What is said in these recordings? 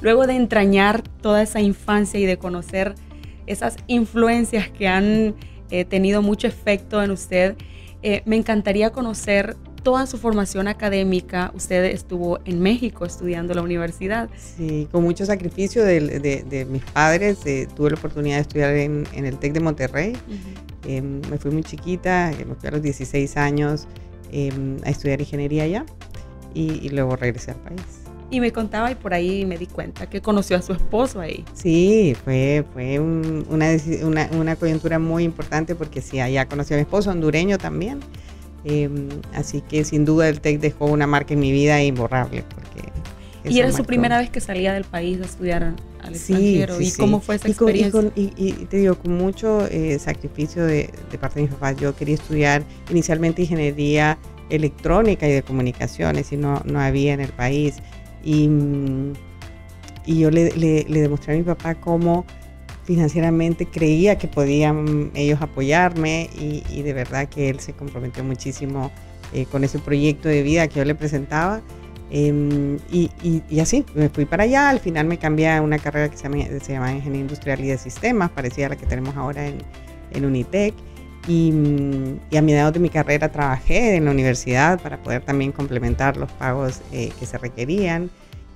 luego de entrañar toda esa infancia y de conocer esas influencias que han tenido mucho efecto en usted, me encantaría conocer toda su formación académica. Usted estuvo en México estudiando en la universidad. Sí, con mucho sacrificio de mis padres. Tuve la oportunidad de estudiar en el TEC de Monterrey. Me fui muy chiquita, me fui a los 16 años a estudiar ingeniería allá y luego regresé al país. Y me contaba, y por ahí me di cuenta que conoció a su esposo ahí. Sí, fue una coyuntura muy importante porque sí, allá conocí a mi esposo, hondureño también. Así que sin duda el TEC dejó una marca en mi vida imborrable. ¿Y era su primera vez que salía del país a estudiar al extranjero? Sí, ¿Y cómo fue esa experiencia? Y te digo, con mucho sacrificio de parte de mis papás. Yo quería estudiar inicialmente ingeniería electrónica y de comunicaciones y no había en el país. Y yo le demostré a mi papá cómo financieramente creía que podían ellos apoyarme y de verdad que él se comprometió muchísimo con ese proyecto de vida que yo le presentaba. Y así, me fui para allá. Al final me cambié a una carrera que se llama Ingeniería Industrial y de Sistemas, parecida a la que tenemos ahora en Unitec. Y a mediados de mi carrera trabajé en la universidad para poder también complementar los pagos que se requerían.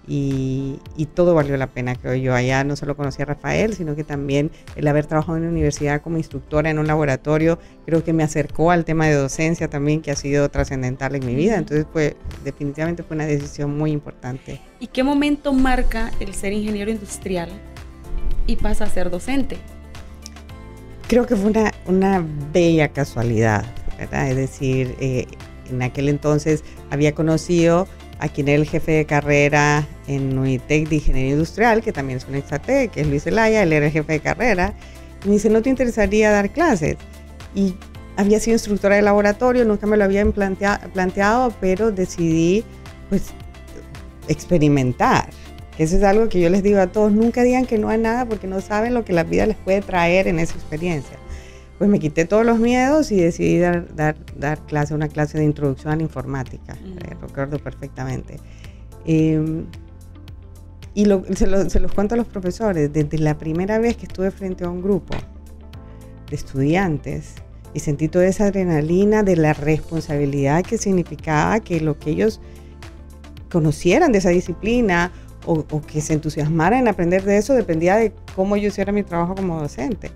Y todo valió la pena, creo yo. Allá no solo conocí a Rafael, sino que también el haber trabajado en la universidad como instructora en un laboratorio, creo que me acercó al tema de docencia también, que ha sido trascendental en mi vida. Entonces definitivamente fue una decisión muy importante. ¿Y qué momento marca el ser ingeniero industrial y pasa a ser docente? Creo que fue una bella casualidad, ¿verdad? Es decir, en aquel entonces había conocido a quien era el jefe de carrera en Unitec de Ingeniería Industrial, que también es una Exatec, que es Luis Zelaya. Él era el jefe de carrera. Y me dice, ¿no te interesaría dar clases? Y había sido instructora de laboratorio, nunca me lo habían planteado, pero decidí pues experimentar. Eso es algo que yo les digo a todos, nunca digan que no a nada porque no saben lo que la vida les puede traer en esa experiencia. Pues me quité todos los miedos y decidí dar una clase de introducción a la informática. Recuerdo perfectamente. Se los cuento a los profesores. Desde la primera vez que estuve frente a un grupo de estudiantes y sentí toda esa adrenalina de la responsabilidad que significaba que lo que ellos conocieran de esa disciplina o que se entusiasmaran en aprender de eso dependía de cómo yo hiciera mi trabajo como docente.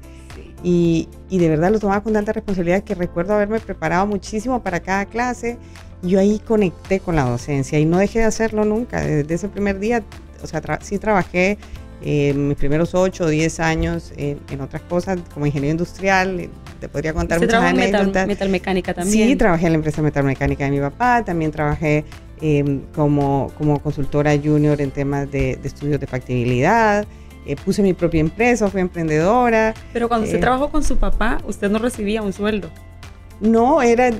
Y de verdad lo tomaba con tanta responsabilidad que recuerdo haberme preparado muchísimo para cada clase. Yo ahí conecté con la docencia y no dejé de hacerlo nunca. Desde ese primer día, o sea, sí trabajé mis primeros 8 o 10 años en otras cosas como ingeniero industrial. Te podría contar muchas anécdotas. Metalmecánica también. Sí, trabajé en la empresa metalmecánica de mi papá. También trabajé como consultora junior en temas de estudios de factibilidad. Puse mi propia empresa, fui emprendedora. Pero cuando usted trabajó con su papá, usted no recibía un sueldo. No, era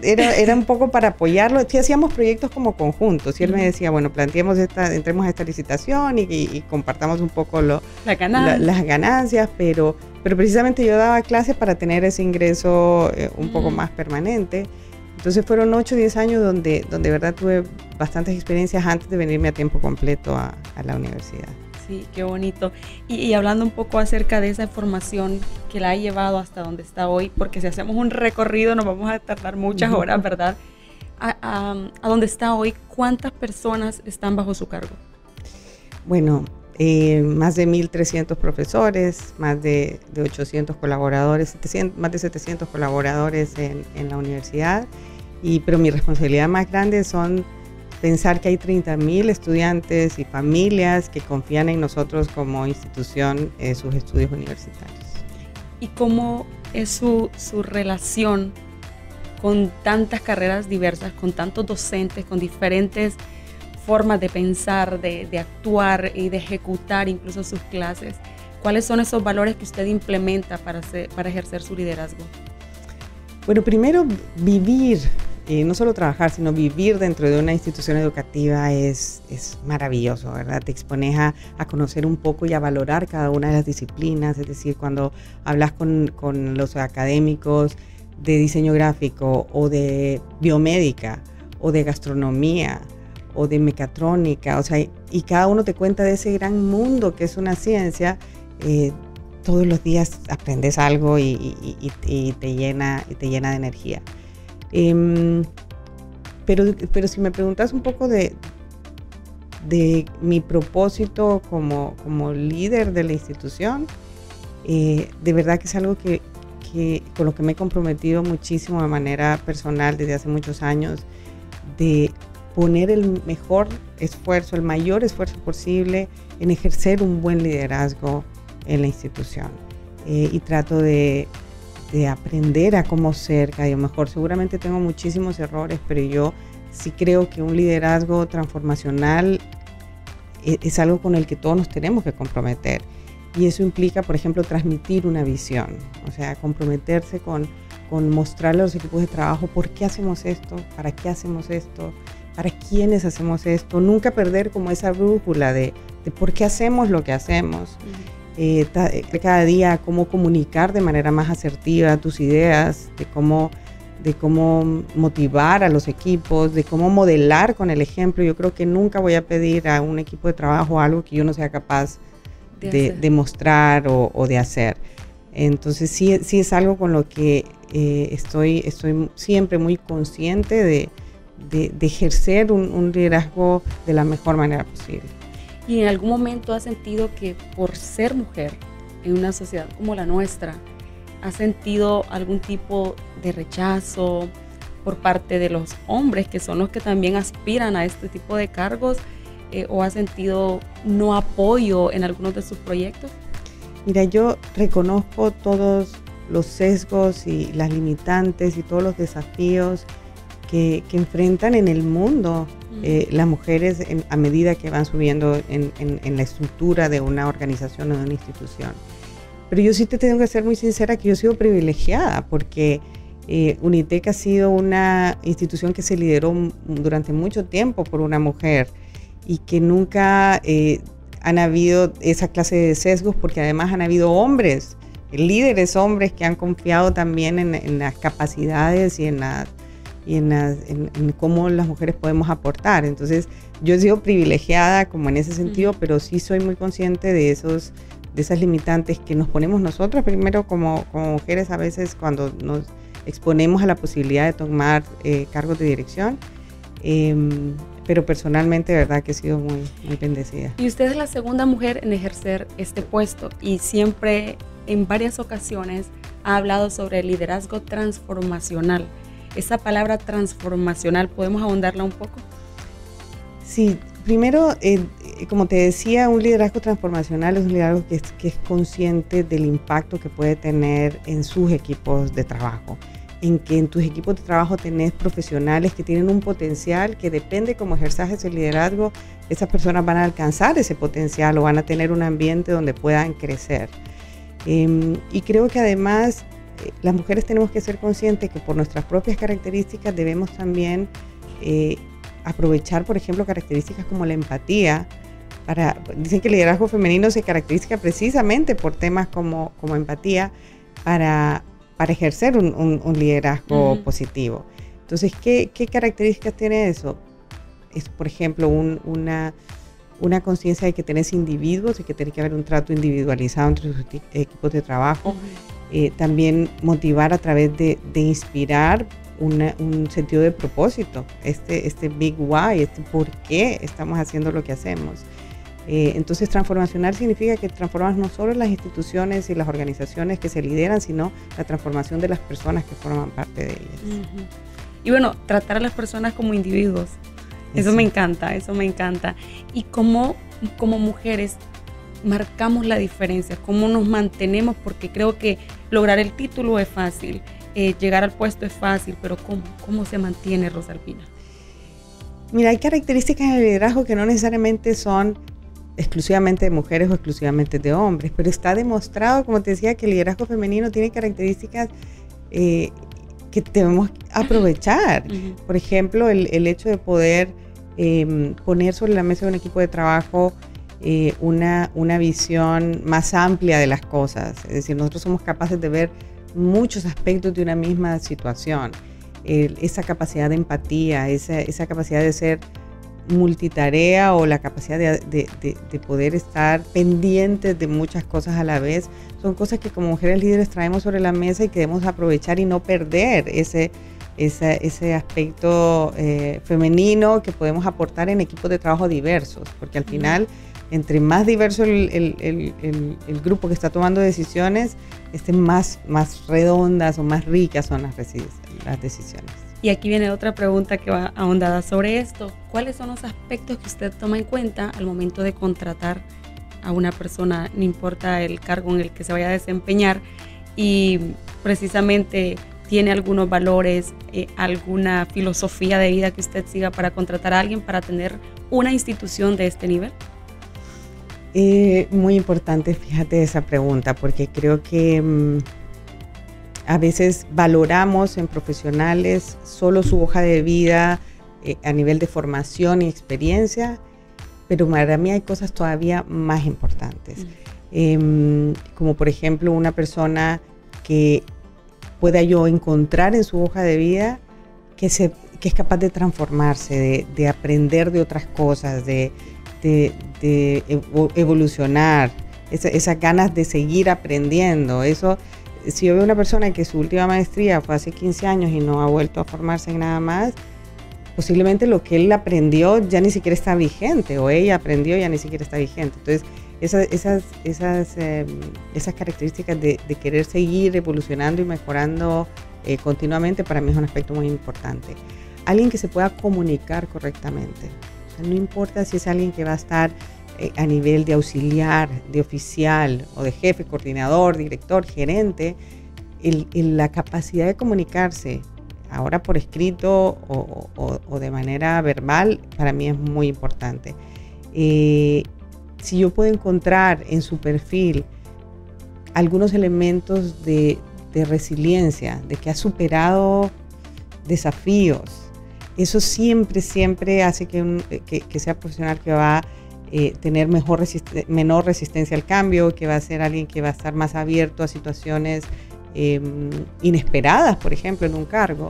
un poco para apoyarlo. Sí, hacíamos proyectos como conjuntos. Y él me decía, bueno, entremos a esta licitación y compartamos un poco las ganancias, pero precisamente yo daba clases para tener ese ingreso un poco más permanente. Entonces fueron 8 o 10 años donde de verdad tuve bastantes experiencias antes de venirme a tiempo completo a la universidad. Sí, qué bonito. Y hablando un poco acerca de esa formación que la ha llevado hasta donde está hoy, porque si hacemos un recorrido nos vamos a tardar muchas horas, ¿verdad? A donde está hoy, ¿cuántas personas están bajo su cargo? Bueno, más de 1.300 profesores, más de 800 colaboradores, más de 700 colaboradores en la universidad. Pero mi responsabilidad más grande son pensar que hay 30.000 estudiantes y familias que confían en nosotros como institución sus estudios universitarios. ¿Y cómo es su relación con tantas carreras diversas, con tantos docentes, con diferentes formas de pensar, de actuar y de ejecutar incluso sus clases? ¿Cuáles son esos valores que usted implementa para ejercer su liderazgo? Bueno, primero vivir. No solo trabajar, sino vivir dentro de una institución educativa es maravilloso, ¿verdad? Te expones a conocer un poco y a valorar cada una de las disciplinas. Es decir, cuando hablas con los académicos de diseño gráfico o de biomédica o de gastronomía o de mecatrónica, o sea, y cada uno te cuenta de ese gran mundo que es una ciencia. Todos los días aprendes algo y te llena de energía. Pero si me preguntas un poco de mi propósito como líder de la institución, de verdad que es algo que con lo que me he comprometido muchísimo de manera personal desde hace muchos años, de poner el mejor esfuerzo, el mayor esfuerzo posible en ejercer un buen liderazgo en la institución. Y trato de aprender a cómo ser cada día mejor. Seguramente tengo muchísimos errores, pero yo sí creo que un liderazgo transformacional es algo con el que todos nos tenemos que comprometer. Y eso implica, por ejemplo, transmitir una visión, o sea, comprometerse con mostrarle a los equipos de trabajo por qué hacemos esto, para qué hacemos esto, para quiénes hacemos esto. Nunca perder como esa brújula de por qué hacemos lo que hacemos. Cada día cómo comunicar de manera más asertiva tus ideas, de cómo motivar a los equipos, de cómo modelar con el ejemplo. Yo creo que nunca voy a pedir a un equipo de trabajo algo que yo no sea capaz de mostrar o de hacer. Entonces sí es algo con lo que estoy siempre muy consciente de ejercer un liderazgo de la mejor manera posible. ¿Y en algún momento has sentido que por ser mujer en una sociedad como la nuestra, has sentido algún tipo de rechazo por parte de los hombres, que son los que también aspiran a este tipo de cargos, o has sentido no apoyo en algunos de sus proyectos? Mira, yo reconozco todos los sesgos y las limitantes y todos los desafíos que enfrentan en el mundo las mujeres a medida que van subiendo en la estructura de una organización o de una institución. Pero yo sí te tengo que ser muy sincera que yo he sido privilegiada porque UNITEC ha sido una institución que se lideró durante mucho tiempo por una mujer y que nunca han habido esa clase de sesgos, porque además han habido hombres, líderes hombres que han confiado también en las capacidades y en cómo las mujeres podemos aportar. Entonces yo he sido privilegiada como en ese sentido, pero sí soy muy consciente de esas limitantes que nos ponemos nosotras primero como mujeres a veces cuando nos exponemos a la posibilidad de tomar cargos de dirección. Pero personalmente, de verdad que he sido muy, muy bendecida. Y usted es la segunda mujer en ejercer este puesto y siempre, en varias ocasiones, ha hablado sobre el liderazgo transformacional. Esa palabra transformacional, ¿podemos ahondarla un poco? Sí, primero, como te decía, un liderazgo transformacional es un liderazgo que es consciente del impacto que puede tener en sus equipos de trabajo. En que en tus equipos de trabajo tenés profesionales que tienen un potencial que depende cómo ejerzas ese liderazgo, esas personas van a alcanzar ese potencial o van a tener un ambiente donde puedan crecer. Y creo que además las mujeres tenemos que ser conscientes que por nuestras propias características debemos también aprovechar, por ejemplo, características como la empatía. Dicen que el liderazgo femenino se caracteriza precisamente por temas como empatía para ejercer un liderazgo positivo. Entonces, ¿qué características tiene eso? Es, por ejemplo, una conciencia de que tenés individuos y que tiene que haber un trato individualizado entre sus equipos de trabajo. También motivar a través de inspirar un sentido de propósito, este big why, por qué estamos haciendo lo que hacemos. Entonces, transformacional significa que transformamos no solo las instituciones y las organizaciones que se lideran, sino la transformación de las personas que forman parte de ellas. Y bueno, tratar a las personas como individuos, eso me encanta, eso me encanta. Y como mujeres marcamos la diferencia, cómo nos mantenemos, porque creo que lograr el título es fácil, llegar al puesto es fácil, pero ¿cómo se mantiene, Rosalpina? Mira, hay características en el liderazgo que no necesariamente son exclusivamente de mujeres o exclusivamente de hombres, pero está demostrado, como te decía, que el liderazgo femenino tiene características que debemos aprovechar. Por ejemplo, el hecho de poder poner sobre la mesa de un equipo de trabajo una visión más amplia de las cosas. Es decir, nosotros somos capaces de ver muchos aspectos de una misma situación. Esa capacidad de empatía, esa capacidad de ser multitarea o la capacidad de poder estar pendientes de muchas cosas a la vez, son cosas que como mujeres líderes traemos sobre la mesa y que debemos aprovechar y no perder ese aspecto femenino que podemos aportar en equipos de trabajo diversos, porque al final, entre más diverso el grupo que está tomando decisiones, más redondas o más ricas son las decisiones. Y aquí viene otra pregunta que va ahondada sobre esto. ¿Cuáles son los aspectos que usted toma en cuenta al momento de contratar a una persona, no importa el cargo en el que se vaya a desempeñar, y precisamente tiene algunos valores, alguna filosofía de vida que usted siga para contratar a alguien para tener una institución de este nivel? Muy importante, fíjate esa pregunta, porque creo que a veces valoramos en profesionales solo su hoja de vida a nivel de formación y experiencia, pero para mí hay cosas todavía más importantes. Como por ejemplo una persona que pueda yo encontrar en su hoja de vida que es capaz de transformarse, de aprender de otras cosas, de evolucionar, esas ganas de seguir aprendiendo. Eso, si yo veo una persona que su última maestría fue hace 15 años y no ha vuelto a formarse en nada más, posiblemente lo que él aprendió ya ni siquiera está vigente, o ella aprendió ya ni siquiera está vigente. Entonces, esas características de querer seguir evolucionando y mejorando continuamente, para mí es un aspecto muy importante. Alguien que se pueda comunicar correctamente. O sea, no importa si es alguien que va a estar a nivel de auxiliar, de oficial o de jefe, coordinador, director, gerente, la capacidad de comunicarse, ahora por escrito o de manera verbal, para mí es muy importante. Si yo puedo encontrar en su perfil algunos elementos de resiliencia, de que ha superado desafíos, eso siempre hace que sea profesional que va a tener menor resistencia al cambio, que va a ser alguien que va a estar más abierto a situaciones inesperadas, por ejemplo, en un cargo.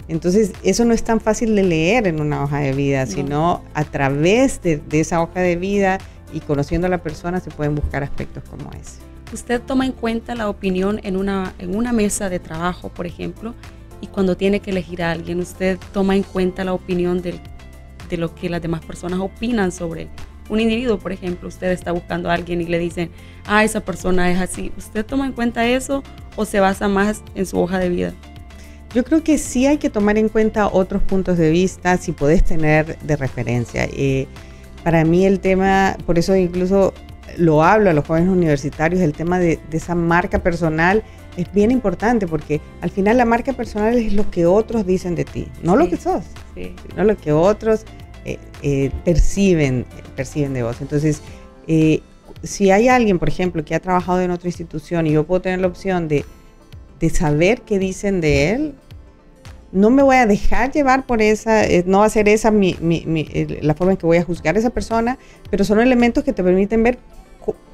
Entonces, eso no es tan fácil de leer en una hoja de vida, sino a través de esa hoja de vida y conociendo a la persona se pueden buscar aspectos como ese. ¿Usted toma en cuenta la opinión en una mesa de trabajo, por ejemplo, y cuando tiene que elegir a alguien, usted toma en cuenta la opinión de lo que las demás personas opinan sobre un individuo? Por ejemplo, usted está buscando a alguien y le dicen, esa persona es así. ¿Usted toma en cuenta eso o se basa más en su hoja de vida? Yo creo que sí hay que tomar en cuenta otros puntos de vista si podés tener de referencia. Para mí el tema, por eso incluso lo hablo a los jóvenes universitarios, el tema de esa marca personal es bien importante, porque al final la marca personal es lo que otros dicen de ti, no lo que sos, no lo que otros perciben de vos. Entonces, si hay alguien, por ejemplo, que ha trabajado en otra institución y yo puedo tener la opción de saber qué dicen de él, no me voy a dejar llevar por no va a ser esa la forma en que voy a juzgar a esa persona, pero son elementos que te permiten ver,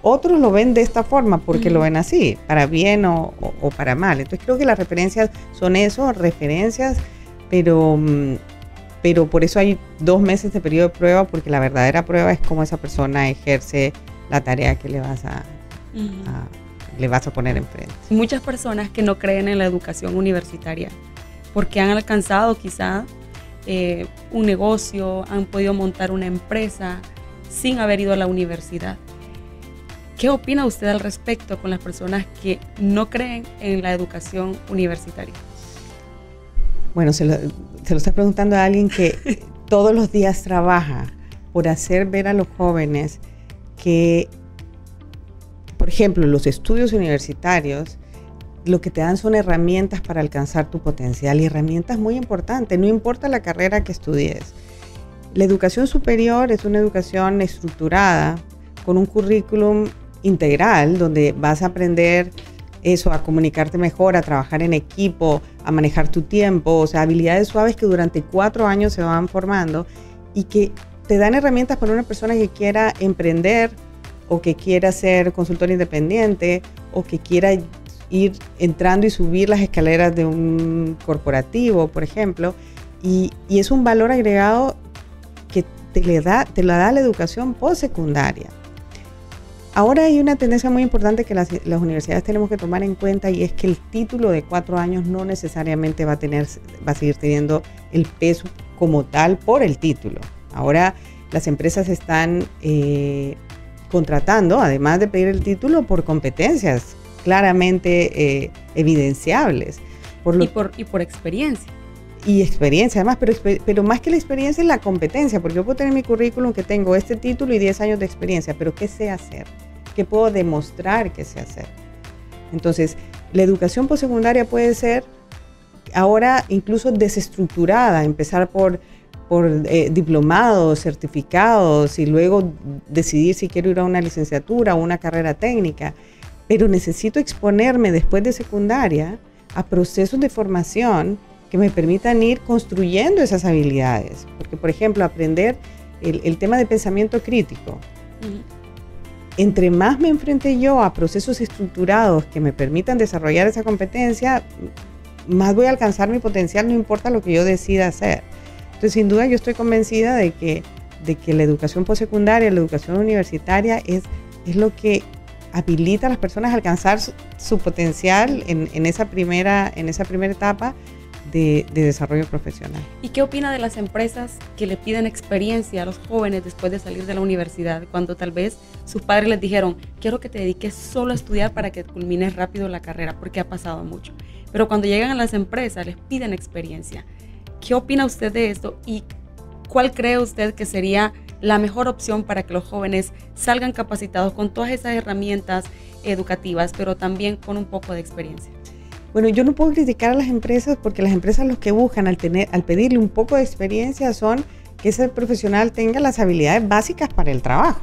otros lo ven de esta forma porque lo ven así, para bien o para mal. Entonces creo que las referencias son eso, referencias, pero por eso hay 2 meses de periodo de prueba, porque la verdadera prueba es cómo esa persona ejerce la tarea que le vas a poner enfrente. Muchas personas que no creen en la educación universitaria porque han alcanzado quizá un negocio, han podido montar una empresa sin haber ido a la universidad. ¿Qué opina usted al respecto con las personas que no creen en la educación universitaria? Bueno, se lo está preguntando a alguien que todos los días trabaja por hacer ver a los jóvenes que, por ejemplo, los estudios universitarios lo que te dan son herramientas para alcanzar tu potencial, y herramientas muy importantes, no importa la carrera que estudies. La educación superior es una educación estructurada con un currículum integral donde vas a aprender eso, a comunicarte mejor, a trabajar en equipo, a manejar tu tiempo, o sea, habilidades suaves que durante 4 años se van formando y que te dan herramientas para una persona que quiera emprender o que quiera ser consultor independiente o que quiera ir entrando y subir las escaleras de un corporativo, por ejemplo, y es un valor agregado te la da la educación postsecundaria. Ahora hay una tendencia muy importante que las universidades tenemos que tomar en cuenta, y es que el título de 4 años no necesariamente va a seguir teniendo el peso como tal por el título. Ahora las empresas están contratando, además de pedir el título, por competencias claramente evidenciables. Y por experiencia. Y experiencia además, pero más que la experiencia es la competencia, porque yo puedo tener en mi currículum que tengo este título y 10 años de experiencia, pero ¿qué sé hacer? ¿Qué puedo demostrar que sé hacer? Entonces, la educación postsecundaria puede ser ahora incluso desestructurada, empezar por diplomados, certificados, y luego decidir si quiero ir a una licenciatura o una carrera técnica, pero necesito exponerme después de secundaria a procesos de formación que me permitan ir construyendo esas habilidades. Porque, por ejemplo, aprender el tema de pensamiento crítico. Entre más me enfrente yo a procesos estructurados que me permitan desarrollar esa competencia, más voy a alcanzar mi potencial, no importa lo que yo decida hacer. Entonces, sin duda, yo estoy convencida de que la educación postsecundaria, la educación universitaria es lo que habilita a las personas a alcanzar su potencial en esa primera etapa de desarrollo profesional. ¿Y qué opina de las empresas que le piden experiencia a los jóvenes después de salir de la universidad, cuando tal vez sus padres les dijeron, quiero que te dediques solo a estudiar para que culmines rápido la carrera, porque ha pasado mucho? Pero cuando llegan a las empresas les piden experiencia. ¿Qué opina usted de esto y cuál cree usted que sería la mejor opción para que los jóvenes salgan capacitados con todas esas herramientas educativas, pero también con un poco de experiencia? Bueno, yo no puedo criticar a las empresas, porque las empresas lo que buscan al pedirle un poco de experiencia son que ese profesional tenga las habilidades básicas para el trabajo.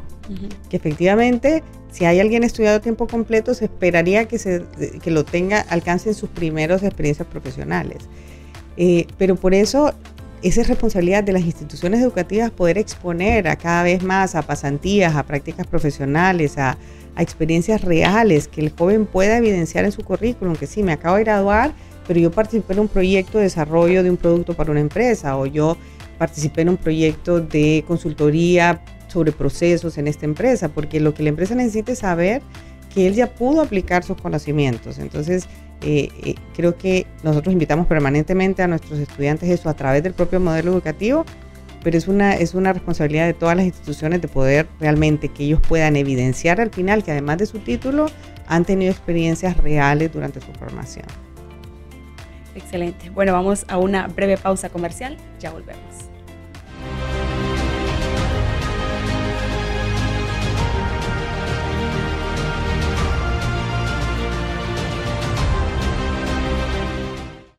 Que efectivamente, si hay alguien estudiado a tiempo completo, se esperaría que lo tenga, alcance en sus primeras experiencias profesionales. Pero por eso, esa es responsabilidad de las instituciones educativas, poder exponer a cada vez más a pasantías, a prácticas profesionales, a experiencias reales que el joven pueda evidenciar en su currículum, que sí, me acabo de graduar, pero yo participé en un proyecto de desarrollo de un producto para una empresa, o yo participé en un proyecto de consultoría sobre procesos en esta empresa, porque lo que la empresa necesita es saber que él ya pudo aplicar sus conocimientos. Entonces, creo que nosotros invitamos permanentemente a nuestros estudiantes eso a través del propio modelo educativo, pero es una responsabilidad de todas las instituciones de poder realmente que ellos puedan evidenciar al final que además de su título han tenido experiencias reales durante su formación. Excelente. Bueno, vamos a una breve pausa comercial, ya volvemos.